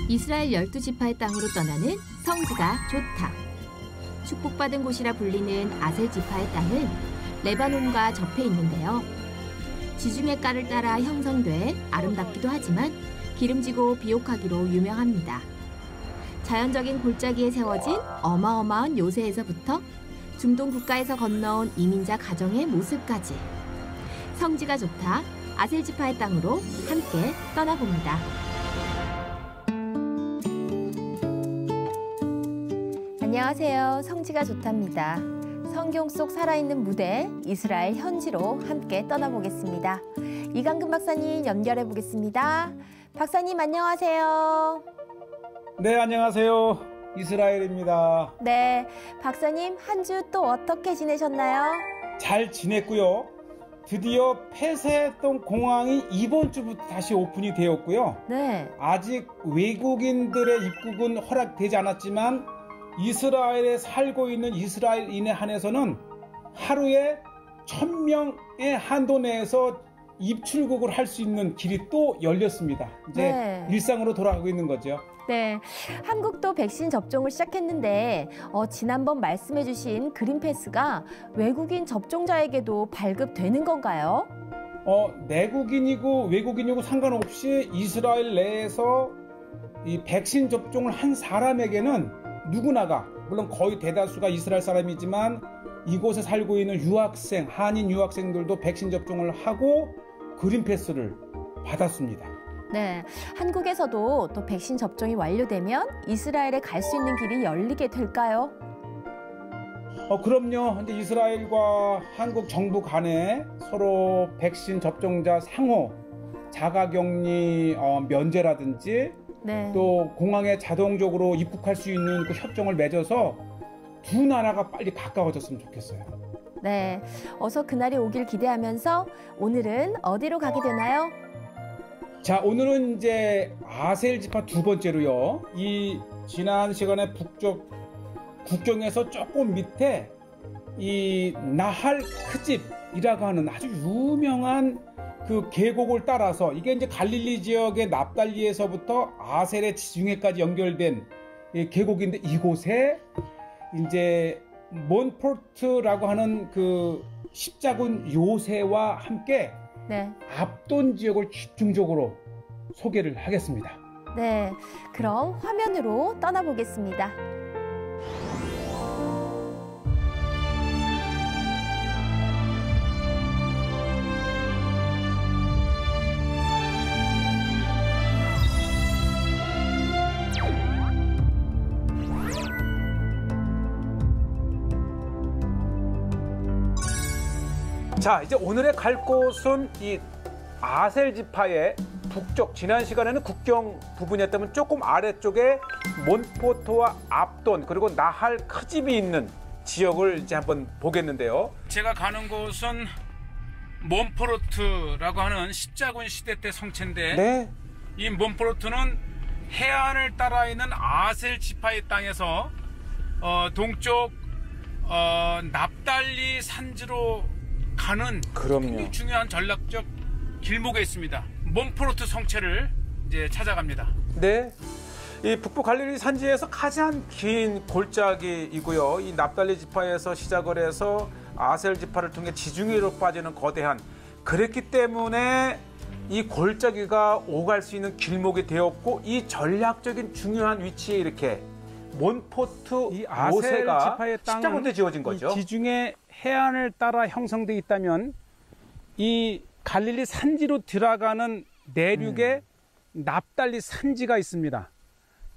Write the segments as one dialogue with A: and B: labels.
A: 이스라엘 12지파의 땅으로 떠나는 성지가 좋다. 축복받은 곳이라 불리는 아셀 지파의 땅은 레바논과 접해 있는데요. 지중해 가를 따라 형성돼 아름답기도 하지만 기름지고 비옥하기로 유명합니다. 자연적인 골짜기에 세워진 어마어마한 요새에서부터 중동 국가에서 건너온 이민자 가정의 모습까지 성지가 좋다 아셀 지파의 땅으로 함께 떠나봅니다. 안녕하세요. 성지가 좋답니다. 성경 속 살아있는 무대 이스라엘 현지로 함께 떠나보겠습니다. 이강근 박사님 연결해 보겠습니다. 박사님 안녕하세요.
B: 네, 안녕하세요. 이스라엘입니다.
A: 네, 박사님 한 주 또 어떻게 지내셨나요?
B: 잘 지냈고요. 드디어 폐쇄했던 공항이 이번 주부터 다시 오픈이 되었고요.
A: 네.
B: 아직 외국인들의 입국은 허락되지 않았지만 이스라엘에 살고 있는 이스라엘인에 한해서는 하루에 1000명의 한도 내에서 입출국을 할 수 있는 길이 또 열렸습니다. 이제
A: 네.
B: 일상으로 돌아가고 있는 거죠.
A: 네, 한국도 백신 접종을 시작했는데 지난번 말씀해 주신 그린패스가 외국인 접종자에게도 발급되는 건가요?
B: 내국인이고 외국인이고 상관없이 이스라엘 내에서 이 백신 접종을 한 사람에게는 누구나가, 물론 거의 대다수가 이스라엘 사람이지만 이곳에 살고 있는 유학생, 한인 유학생들도 백신 접종을 하고 그린패스를 받았습니다.
A: 네, 한국에서도 또 백신 접종이 완료되면 이스라엘에 갈 수 있는 길이 열리게 될까요?
B: 그럼요. 이제 이스라엘과 한국 정부 간에 서로 백신 접종자 상호 자가격리 면제라든지
A: 네.
B: 또 공항에 자동적으로 입국할 수 있는 그 협정을 맺어서 두 나라가 빨리 가까워졌으면 좋겠어요.
A: 네, 어서 그날이 오길 기대하면서 오늘은 어디로 가게 되나요?
B: 자, 오늘은 이제 아셀 지파 두 번째로요. 이 지난 시간에 북쪽 국경에서 조금 밑에 이 나할 크집이라고 하는 아주 유명한 그 계곡을 따라서, 이게 이제 갈릴리 지역의 납달리에서부터 아셀의 지중해까지 연결된 계곡인데, 이곳에 이제 몬포르트라고 하는 그 십자군 요새와 함께
A: 네.
B: 압돈 지역을 집중적으로 소개를 하겠습니다.
A: 네, 그럼 화면으로 떠나보겠습니다.
B: 자, 이제 오늘의 갈 곳은 이 아셀 지파의 북쪽, 지난 시간에는 국경 부분이었다면 조금 아래쪽에 몬포토와 압돈 그리고 나할 크집이 있는 지역을 이제 한번 보겠는데요. 제가 가는 곳은 몬포르트라고 하는 십자군 시대 때 성체인데,
C: 네.
B: 이 몬포르트는 해안을 따라 있는 아셀 지파의 땅에서 동쪽 납달리 산지로 가는 굉장히 중요한 전략적 길목에 있습니다. 몬포르트 성체를 이제 찾아갑니다.
C: 네. 이 북부 갈릴리 산지에서 가장 긴 골짜기이고요. 이 납달리 지파에서 시작을 해서 아셀 지파를 통해 지중해로 빠지는 거대한, 그랬기 때문에 이 골짜기가 오갈 수 있는 길목이 되었고, 이 전략적인 중요한 위치에 이렇게 몬포르트
B: 이 아셀
C: 요새가
B: 지파의 땅은
C: 십자군에 지어진 거죠.
B: 지중해 해안을 따라 형성돼 있다면 이 갈릴리 산지로 들어가는 내륙에 납달리 산지가 있습니다.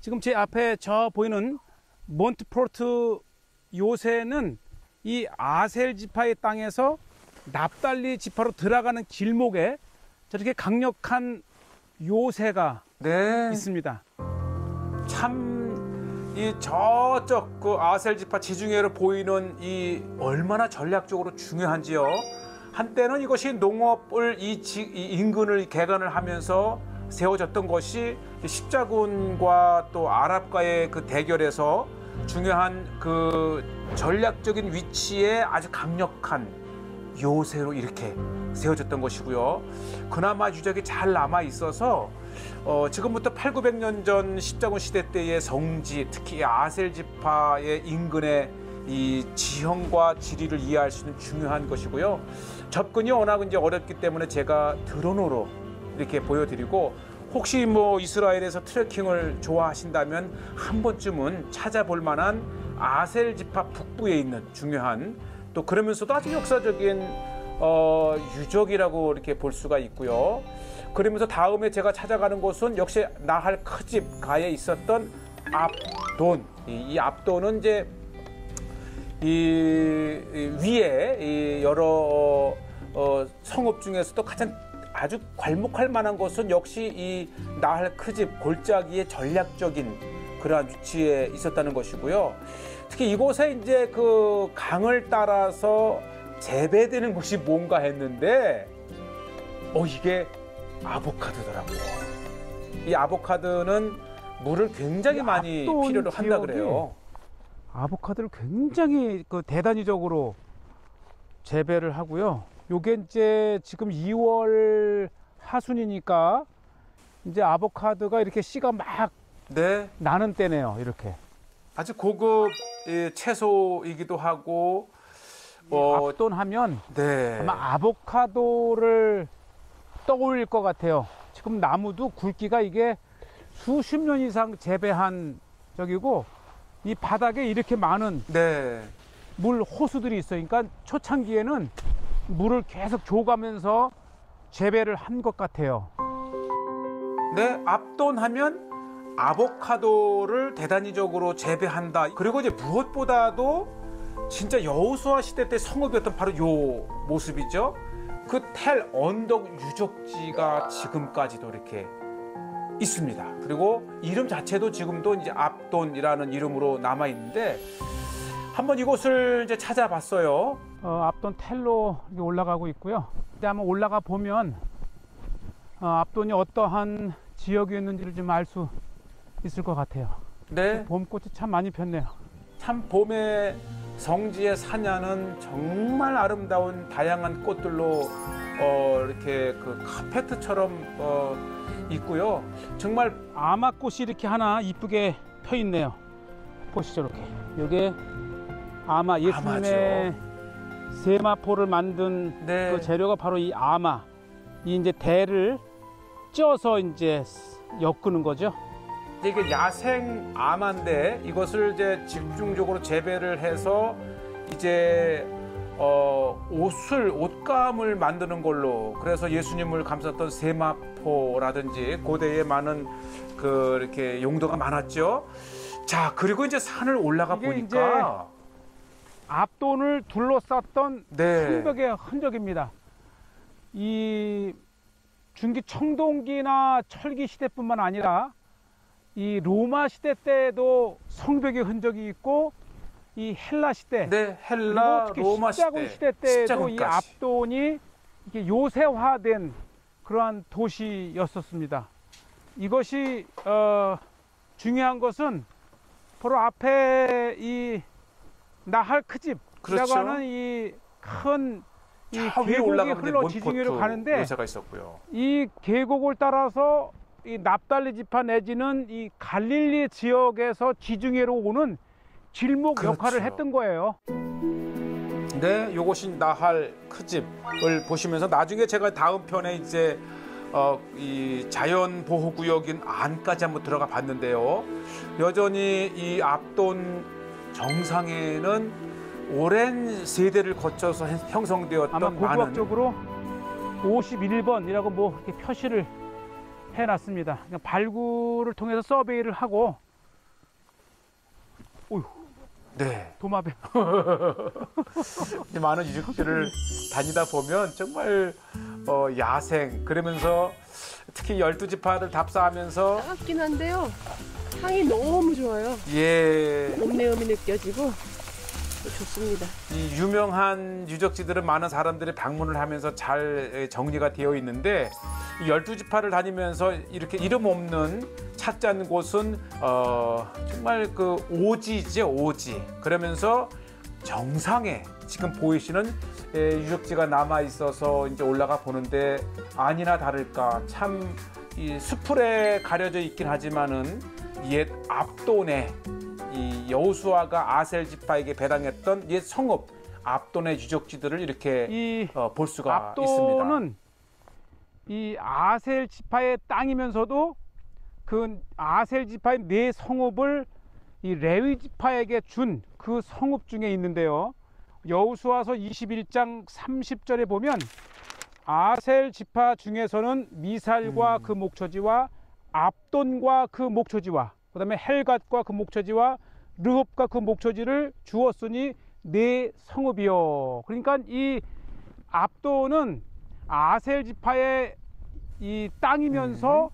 B: 지금 제 앞에 저 보이는 몬포르트 요새는 이 아셀 지파의 땅에서 납달리 지파로 들어가는 길목에 저렇게 강력한 요새가
C: 네.
B: 있습니다.
C: 참 이 저쪽 그 아셀 지파 지중해로 보이는 이 얼마나 전략적으로 중요한지요. 한때는 이것이 농업을 이 인근을 개간을 하면서 세워졌던 것이 십자군과 또 아랍과의 그 대결에서 중요한 그 전략적인 위치에 아주 강력한 요새로 이렇게 세워졌던 것이고요. 그나마 유적이 잘 남아 있어서 지금부터 800~900년 전 십자군 시대 때의 성지, 특히 아셀 지파의 인근의 이 지형과 지리를 이해할 수 있는 중요한 것이고요. 접근이 워낙 이제 어렵기 때문에 제가 드론으로 이렇게 보여드리고, 혹시 뭐 이스라엘에서 트레킹을 좋아하신다면 한 번쯤은 찾아볼 만한 아셀 지파 북부에 있는 중요한, 또 그러면서도 아주 역사적인 유적이라고 이렇게 볼 수가 있고요. 그러면서 다음에 제가 찾아가는 곳은 역시 나할 크집 가에 있었던 압돈. 이 압돈은 이제 이 위에 이 여러 성읍 중에서도 가장 아주 괄목할 만한 것은 역시 이 나할 크집 골짜기의 전략적인 그러한 위치에 있었다는 것이고요. 특히 이곳에 이제 그 강을 따라서 재배되는 것이 뭔가 했는데, 이게 아보카도더라고요. 이 아보카도는 물을 굉장히 많이 필요로 한다 그래요.
D: 아보카도를 굉장히 대단위적으로 재배를 하고요. 요게 이제 지금 2월 하순이니까 이제 아보카도가 이렇게 씨가 막
C: 네,
D: 나는 때네요. 이렇게
C: 아주 고급 채소이기도 하고,
D: 압돈 하면
C: 네,
D: 아마 아보카도를 떠올릴 것 같아요. 지금 나무도 굵기가 이게 수십 년 이상 재배한 적이고, 이 바닥에 이렇게 많은
C: 네,
D: 물 호수들이 있어요. 그러니까 초창기에는 물을 계속 줘가면서 재배를 한 것 같아요.
C: 네, 압돈하면 아보카도를 대단위적으로 재배한다. 그리고 이제 무엇보다도 진짜 여호수아 시대 때 성읍이었던 바로 요 모습이죠. 그 텔 언덕 유적지가 지금까지도 이렇게 있습니다. 그리고 이름 자체도 지금도 이제 압돈이라는 이름으로 남아 있는데, 한번 이곳을 이제 찾아봤어요.
D: 압돈 텔로 올라가고 있고요. 근데 한번 올라가 보면 압돈이 어떠한 지역이었는지를 좀 알 수 있을 것 같아요.
C: 네,
D: 봄꽃이 참 많이 폈네요.
C: 참 봄의 성지의 사냐는 정말 아름다운 다양한 꽃들로 이렇게 그 카페트처럼 있고요. 정말
D: 아마꽃이 이렇게 하나 이쁘게 펴 있네요. 보시죠, 이렇게. 이게 아마, 예수님의 세마포를 만든
C: 네,
D: 그 재료가 바로 이 아마. 이 이제 대를 쪄서 이제 엮는 거죠.
C: 이게 야생 아마인데 이것을 이제 집중적으로 재배를 해서 이제 옷감을 만드는 걸로, 그래서 예수님을 감쌌던 세마포라든지 고대에 많은 그 이렇게 용도가 많았죠. 자, 그리고 이제 산을 올라가
D: 이게
C: 보니까
D: 압돈을 둘러쌌던
C: 네,
D: 성벽의 흔적입니다. 이 중기 청동기나 철기 시대뿐만 아니라 이 로마 시대 때도 성벽의 흔적이 있고, 이 헬라 시대,
C: 네, 헬라,
D: 특히
C: 로마
D: 십자군 시대 때도 이 압돈이 이렇게 요새화된 그러한 도시였었습니다. 이것이 중요한 것은 바로 앞에 이 나할 크집이라고
C: 그렇죠.
D: 하는 이 큰 이
C: 위에
D: 계곡이
C: 올라가면
D: 흘러 지중해로 가는데,
C: 요새가 있었고요.
D: 이 계곡을 따라서 이 납달리 지파 내지는 이 갈릴리 지역에서 지중해로 오는 질목
C: 그렇죠.
D: 역할을 했던 거예요.
C: 네, 요것이 나할 크집을 보시면서 나중에 제가 다음 편에 이제 이 자연 보호 구역인 안까지 한번 들어가 봤는데요. 여전히 이 압돈 정상에는 오랜 세대를 거쳐서 형성되었던
D: 아마
C: 많은,
D: 고고학적으로 51번이라고 뭐 이렇게 표시를 해놨습니다. 그냥 발굴을 통해서 서베이를 하고,
C: 네,
D: 도마뱀.
C: 이 많은 유적지를 다니다 보면 정말 야생, 그러면서 특히 12지파를 답사하면서
E: 따갑긴 한데요. 향이 너무 좋아요.
C: 예,
E: 봄내음이 느껴지고 좋습니다.
C: 이 유명한 유적지들은 많은 사람들이 방문을 하면서 잘 정리가 되어 있는데, 이 12지파를 다니면서 이렇게 이름 없는 찾지 않는 곳은 정말 그 오지죠, 오지. 그러면서 정상에 지금 보이시는 유적지가 남아 있어서 이제 올라가 보는데 아니나 다를까 참 이 수풀에 가려져 있긴 하지만은 옛 압돈의 이 여호수아가 아셀 지파에게 배당했던 옛 성읍 압돈의 유적지들을 이렇게 볼 수가 있습니다.
D: 압돈은 이 아셀 지파의 땅이면서도 그 아셀 지파의 네 성읍을 이 레위 지파에게 준 그 성읍 중에 있는데요. 여호수아서 21장 30절에 보면 아셀 지파 중에서는 미살과 그 목초지와 압돈과 그 목초지와 그다음에 헬갓과 그 목초지와 르홉과 그 목초지를 주었으니 네 성읍이요. 그러니까 이 압돈은 아셀 지파의 이 땅이면서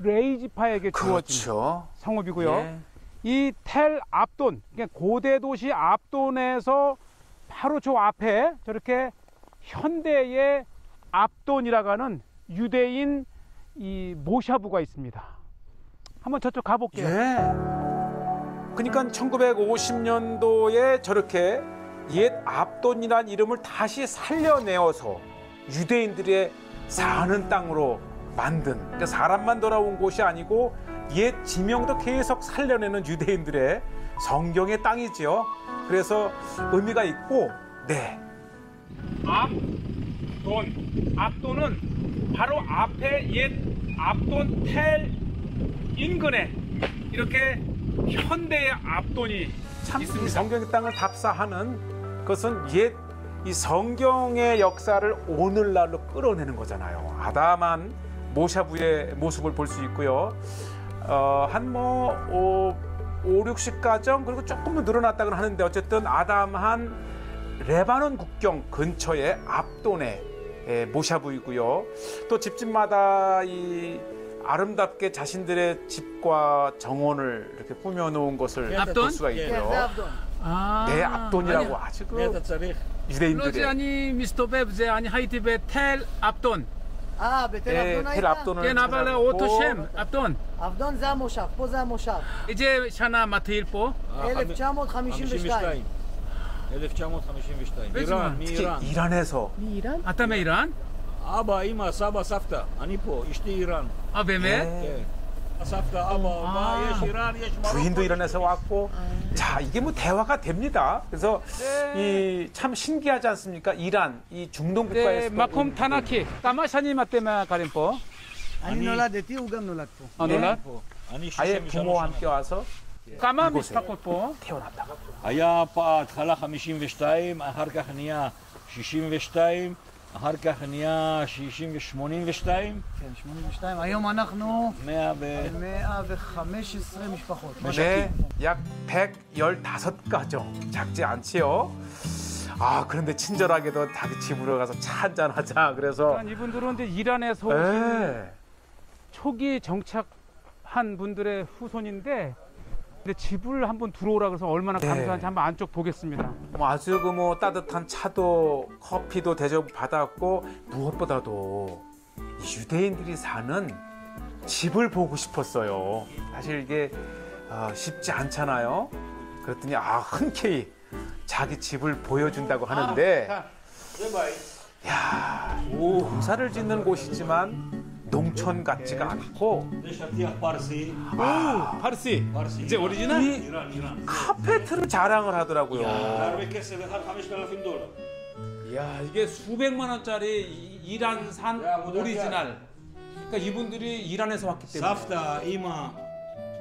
D: 레위 지파에게 주어진
C: 그렇죠.
D: 성읍이고요.
C: 예.
D: 이 텔 압돈, 그러니까 고대 도시 압돈에서 바로 저 앞에 저렇게 현대의 압돈이라고 하는 유대인 이 모샤부가 있습니다. 한번 저쪽 가볼게요.
C: 예. 그러니까 1950년도에 저렇게 옛 압돈이라는 이름을 다시 살려내어서 유대인들의 사는 땅으로 만든, 그러니까 사람만 돌아온 곳이 아니고 옛 지명도 계속 살려내는 유대인들의 성경의 땅이지요. 그래서 의미가 있고, 네.
D: 압돈은 바로 앞에 옛 압돈 텔 인근에 이렇게 현대의 압돈이
C: 참
D: 있습니다.
C: 성경의 땅을 답사하는 것은 옛 이 성경의 역사를 오늘날로 끌어내는 거잖아요. 아담한 모샤부의 모습을 볼 수 있고요. 한 5, 60가정 그리고 조금은 늘어났다고는 하는데 어쨌든 아담한 레바논 국경 근처의 압돈의 모샤부이고요. 또 집집마다 이 아름답게 자신들의 집과 정원을 이렇게 꾸며놓은 것을 볼 수가 있고요. 네, 압돈이라고 아주 그 유대인들의
D: אני מסתובב זה, אני הייתי בתל עבדון.
F: בתל עבדון
C: 텔
F: היית?
C: 압돈을
D: כן, אבל אותו שם, עבדון.
F: עבדון זה המושב, פה זה המושב.
D: איזה שנה מתחיל פה?
F: 1952.
G: 1952.
D: באיזה
G: איראן,
D: זמן?
G: מאיראן.
C: 이란에서
E: מאיראן?
D: אתה מאיראן?
G: אבא, אמא, סבא, סבתא. אני פה, אשתי איראן.
D: באמת?
G: כן. סבתא, אבא, מה, יש איראן, יש
C: 부인도
G: מרוקו.
C: 이란에서 왔고 자 이게 뭐 대화가 됩니다. 그래서 이 참 신기하지 않습니까? 이란 이 중동
D: 네,
C: 국가에서
D: מקום תנ"כי. כמה שנים אתם גרים פה?
F: אני נולדתי, הוא גם נולד פה.
D: נולד?
G: אני
C: 아예
G: 63
C: 부모와
G: שנה.
C: 함께 와서
D: כמה
C: 이곳에.
D: משפחות פה?
C: 태어났다가
G: היה בהתחלה 52, אחר כך נהיה 62, אחר כך נהיה 82,
F: כן, 82. היום אנחנו
G: 100 ו...
F: 115 משפחות.
C: 네, 약 115가정 작지 않지요. 아 그런데 친절하게도 자기 집으로 가서 차 한잔 하자 그래서
D: 그러니까 이분들은 이제 이란에서 오신
C: 네.
D: 초기 정착한 분들의 후손인데 근데 집을 한번 들어오라 그래서 얼마나
C: 네.
D: 감사한지 한번 안쪽 보겠습니다.
C: 뭐 아주 그 뭐 따뜻한 차도 커피도 대접 받았고 무엇보다도 이 유대인들이 사는 집을 보고 싶었어요. 사실 이게 쉽지 않잖아요. 그랬더니 흔쾌히 자기 집을 보여준다고 하는데 야, 농사를 짓는 곳이지만 농촌 같지가 않고
G: זה שטיח פרסי.
D: 파르시.
G: פרסי.
D: 이제 오리지널?
C: 이
G: איראן, איראן.
C: 카페트를 자랑을 하더라고요.
G: הרבה כסף, אחד $5,000.
H: 야 이게 수백만 원짜리 이란산
G: 야, 모자
H: 오리지널. 그러니까 이분들이 이란에서 왔기 때문에.
G: סבתא, אמא,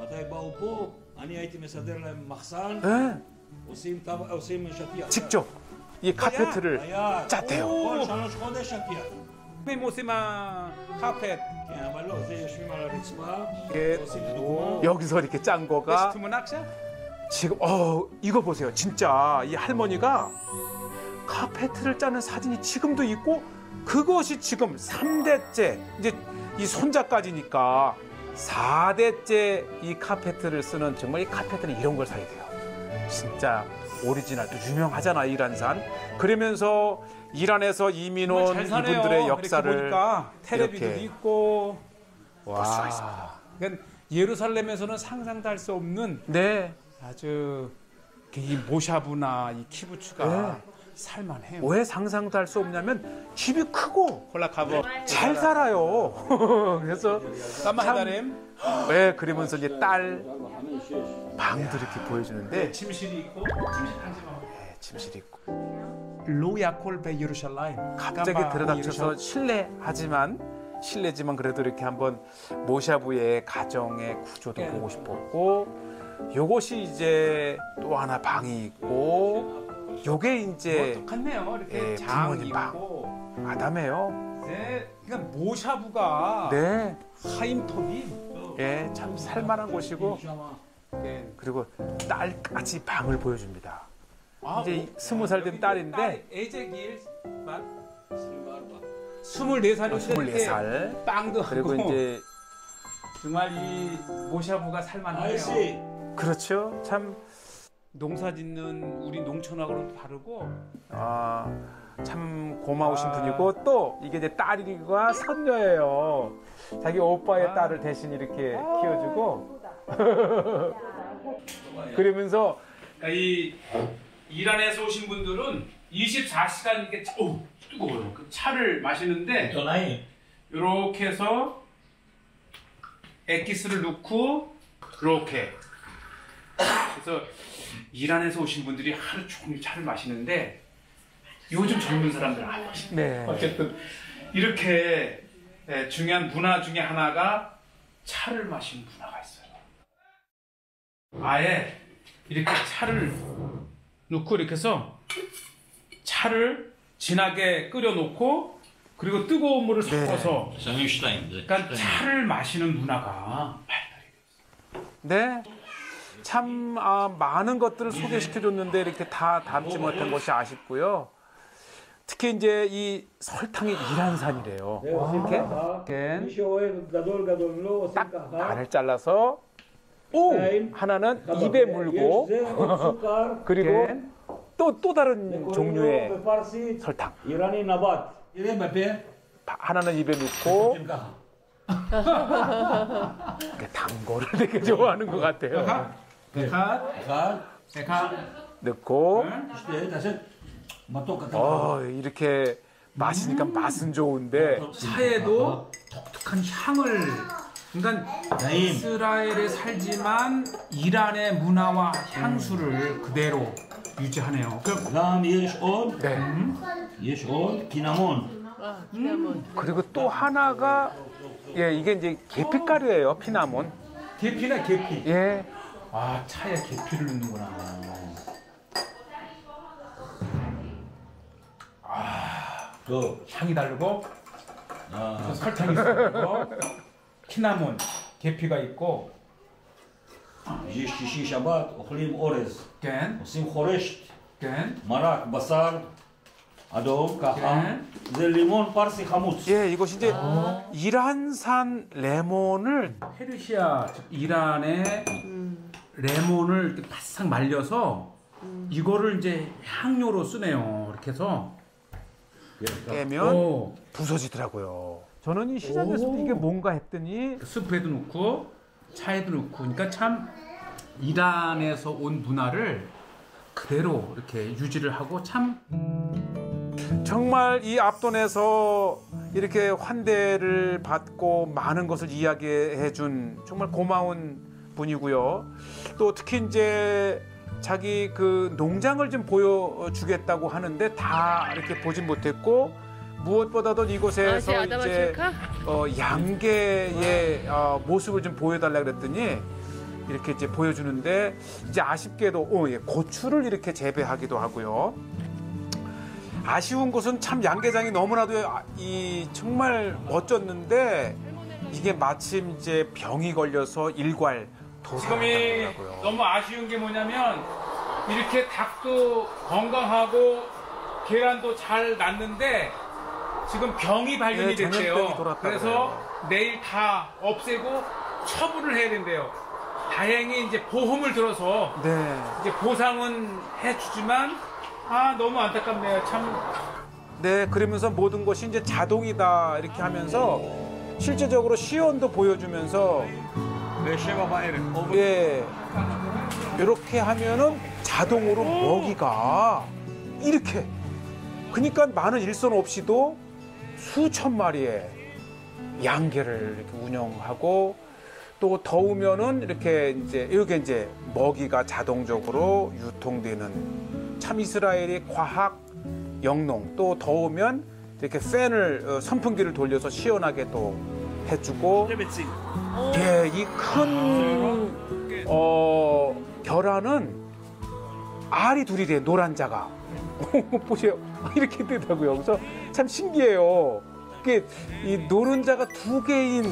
G: מתי באו פה? אני הייתי מסדר להם מחסן,
C: 네,
G: עושים שטיח.
C: 직접 이 카페트를
G: היה.
C: 짰대요.
G: כל 3 חודש שטיח.
H: 모세마 카펫
G: כן, אבל לא, זה יושבים על הרצפה,
C: 이게
G: עושים דוגמה.
C: 여기서 이렇게 짠 거가
H: 웨스트문 학샤?
C: 지금 이거 보세요. 진짜 이 할머니가 카페트를 짜는 사진이 지금도 있고 그것이 지금 3대째 이제 이 손자까지니까 4대째 이 카페트를 쓰는 정말 이 카페트는 이런 걸 사야 돼요. 진짜 오리지널 또 유명하잖아 이란산. 그러면서 이란에서 이민 온
H: 잘 사네요.
C: 이분들의
H: 이렇게
C: 역사를
H: 보니까 텔레비전도
C: 이렇게
H: 있고.
C: 볼 수가 있습니다.
H: 그러니까 예루살렘에서는 상상도 할 수 없는
C: 네.
H: 아주 이 모샤부나 이 키부츠가 살만해요.
C: 왜 상상도 할 수 없냐면 집이 크고
H: 콜라카보.
C: 잘 살아요. 그래서
H: 까마다렘.
C: 왜 그러면서 이제 딸 방도 이렇게 보여주는데
H: 침실이 있고
C: 침실이 있고
H: 로야콜 베 예루살렘.
C: 갑자기 들어닥쳐서 실례지만 그래도 이렇게 한번 모샤부의 가정의 구조도 보고 싶었고 요것이 이제 또 하나 방이 있고 요게 이제
H: 똑같네요. 이렇게
C: 예,
H: 장
C: 부모님 방.
H: 있고.
C: 아담해요.
H: 네, 그러니까 모샤부가
C: 네,
H: 하임톱이
C: 예, 참 살만한 곳이고
H: 네.
C: 그리고 딸까지 방을 보여줍니다.
H: 아,
C: 이제 20살 된 딸인데
H: 에제기엘 24살인데
C: 24살
H: 빵도
C: 그리고
H: 하고
C: 이제
H: 정말 이 모샤부가 살만해요.
G: 아이씨.
C: 그렇죠. 참
H: 농사 짓는 우리 농촌하고는 다르고
C: 참 고마우신 분이고 또 이게 이제 딸과 선녀예요. 자기 오빠의 딸을 대신 이렇게 키워주고 그러면서
H: 이 이란에서 오신 분들은 24시간 이렇게 뜨거워요. 그 차를 마시는데
G: עיתונאי.
H: 이렇게 해서 액기스를 넣고 이렇게 그래서 이란에서 오신 분들이 하루 종일 차를 마시는데 요즘 젊은 사람들은 안 마시네.
C: 네.
H: 어쨌든 이렇게 중요한 문화 중에 하나가 차를 마시는 문화가 있어요. 아예 이렇게 차를 넣고 이렇게 해서 차를 진하게 끓여 놓고 그리고 뜨거운 물을 섞어서
G: שמים שתיים. זה
H: 그러니까
G: שתיים.
H: 차를 마시는 문화가 발달이 됐어요.
C: 네. 참 많은 것들을 소개시켜줬는데 이렇게 다 담지 못한 것이 아쉽고요. 특히 이제 이 설탕이 이란산이래요. 이렇게 딱 반을 잘라서 하나는 입에 물고 그리고 또 다른 종류의 설탕.
G: איראני נבט. 이래 בפה.
C: 하나는 입에 넣고 이렇게 단 거를 되게 좋아하는 것 같아요.
G: אחד.
C: 넣고
G: שתי. תעשה מתוק קטן.
C: 이렇게 마시니까 맛은 좋은데
H: 차에도 독특한 향을 그러니까 이스라엘에 살지만 이란의 문화와 향수를 그대로 유지하네요.
G: גם יש עוד.
C: 네.
G: יש עוד קינמון.
C: 그리고 또 하나가 이게 이제 계피가루예요. 피나몬.
H: 계피나 계피.
C: 예.
H: 아 차에 계피를 넣는구나.
G: טוב.
H: 향이 다르고 설탕이 있고 키나몬 계피가 있고
G: יש שישי שבת אוכלים אורז.
H: 깬,
G: עושים חורשת.
H: 깬,
G: מרק בשר אדום ככה.
H: כן.
G: זה לימון פרסי חמוץ.
C: 예, 이것이 이제 이란산 레몬을
H: 페르시아 즉 이란의 레몬을 이렇게 바싹 말려서 이거를 이제 향료로 쓰네요. 이렇게 해서
C: 깨면 부서지더라고요. 저는 이 시장에서도 이게 뭔가 했더니
H: 스프에도 넣고 차에도 넣고 그러니까 참 이란에서 온 문화를 그대로 이렇게 유지를 하고 참
C: 정말 이 압돈에서 이렇게 환대를 받고 많은 것을 이야기해 준 정말 고마운 분이고요. 또 특히 이제 자기 그 농장을 좀 보여주겠다고 하는데 다 이렇게 보진 못했고 무엇보다도 이곳에서 이제 양계의 모습을 좀 보여달라 그랬더니 이렇게 이제 보여주는데 이제 아쉽게도 고추를 이렇게 재배하기도 하고요. 아쉬운 것은 참 양계장이 너무나도 정말 멋졌는데 이게 마침 이제 병이 걸려서 일괄
H: 지금이
C: 도산하더라고요.
H: 너무 아쉬운 게 뭐냐면 이렇게 닭도 건강하고 계란도 잘 났는데 지금 병이 발견이
C: 네,
H: 됐대요.
C: 전염병이 돌았다고
H: 그래서 내일 다 없애고 처분을 해야 된대요. 다행히 이제 보험을 들어서
C: 네.
H: 이제 보상은 해주지만 너무 안타깝네요. 참.
C: 네, 그러면서 모든 것이 이제 자동이다 이렇게 하면서 실제적으로 시연도 보여주면서 이렇게 하면은 자동으로 먹이가 이렇게 그러니까 많은 일손 없이도 수천 마리의 양계를 이렇게 운영하고 또 더우면은 이렇게 이게 이제 먹이가 자동적으로 유통되는 참 이스라엘이 과학 영농 또 더우면 이렇게 팬을 선풍기를 돌려서 시원하게 또 해주고 예, 이 큰 결함은 알이 둘이 돼 노란 자가 보세요 이렇게 되더라고요. 그래서 참 신기해요. 이게 이 노른자가 두 개인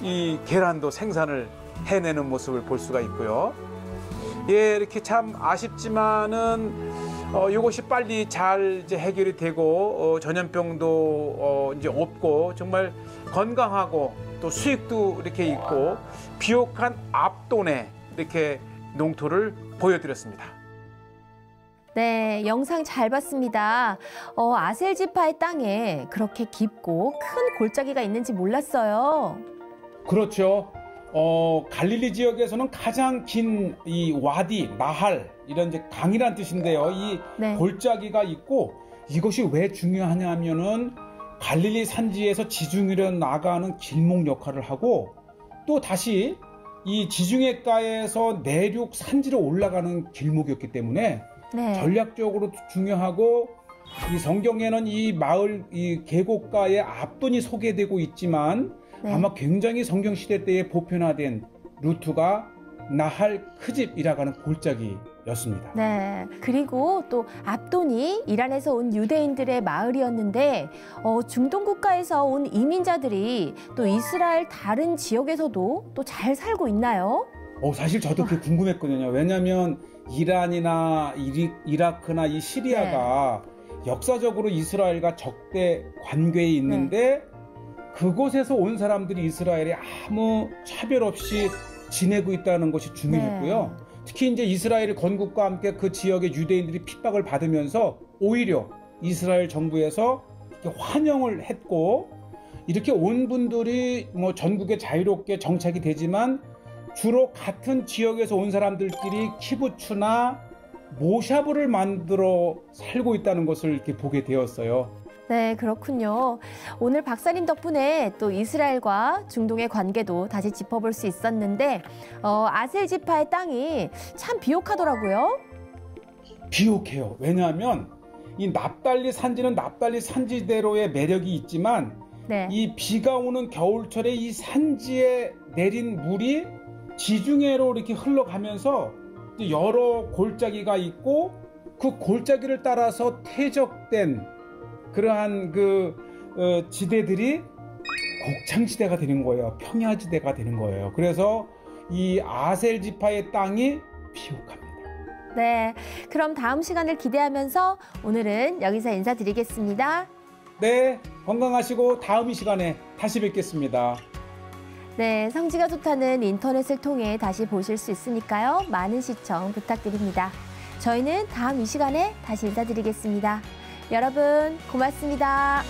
C: 이 계란도 생산을 해내는 모습을 볼 수가 있고요. 예, 이렇게 참 아쉽지만은 이것이 빨리 잘 이제 해결이 되고 전염병도 이제 없고 정말 건강하고 또 수익도 이렇게 있고 비옥한 압돈의 이렇게 농토를 보여드렸습니다.
A: 네, 영상 잘 봤습니다. 아셀 지파의 땅에 그렇게 깊고 큰 골짜기가 있는지 몰랐어요.
B: 그렇죠. 갈릴리 지역에서는 가장 긴 이 와디, 나할 이런 이제 강이란 뜻인데요. 이
A: 네.
B: 골짜기가 있고 이것이 왜 중요하냐 하면은 갈릴리 산지에서 지중해로 나가는 길목 역할을 하고 또 다시 이 지중해가에서 내륙 산지로 올라가는 길목이었기 때문에
A: 네.
B: 전략적으로 중요하고 이 성경에는 이 마을 이 계곡가에 압돈이 소개되고 있지만
A: 네.
B: 아마 굉장히 성경 시대 때에 보편화된 루트가 나할 크집이라고 하는 골짜기였습니다.
A: 네. 그리고 또 압돈이 이란에서 온 유대인들의 마을이었는데 중동 국가에서 온 이민자들이 또 이스라엘 다른 지역에서도 또 잘 살고 있나요?
B: 사실 저도 그게 궁금했거든요. 왜냐하면 이란이나 이라크나 이 시리아가 역사적으로 이스라엘과 적대 관계에 있는데 그곳에서 온 사람들이 이스라엘에 아무 차별 없이 지내고 있다는 것이 중요했고요. 특히 이제 이스라엘 건국과 함께 그 지역의 유대인들이 핍박을 받으면서 오히려 이스라엘 정부에서 이렇게 환영을 했고 이렇게 온 분들이 뭐 전국에 자유롭게 정착이 되지만 주로 같은 지역에서 온 사람들끼리 키부츠나 모샤브를 만들어 살고 있다는 것을 이렇게 보게 되었어요.
A: 네, 그렇군요. 오늘 박사님 덕분에 또 이스라엘과 중동의 관계도 다시 짚어볼 수 있었는데 아셀 지파의 땅이 참 비옥하더라고요.
B: 비옥해요. 왜냐하면 이 납달리 산지는 납달리 산지대로의 매력이 있지만 이 비가 오는 겨울철에 이 산지에 내린 물이 지중해로 이렇게 흘러가면서 여러 골짜기가 있고 그 골짜기를 따라서 퇴적된 그러한 지대들이 곡창지대가 되는 거예요. 평야지대가 되는 거예요. 그래서 이 아셀 지파의 땅이 비옥합니다.
A: 네, 그럼 다음 시간을 기대하면서 오늘은 여기서 인사드리겠습니다.
B: 네, 건강하시고 다음 이 시간에 다시 뵙겠습니다.
A: 네, 성지가 좋다는 인터넷을 통해 다시 보실 수 있으니까요. 많은 시청 부탁드립니다. 저희는 다음 이 시간에 다시 인사드리겠습니다. 여러분 고맙습니다.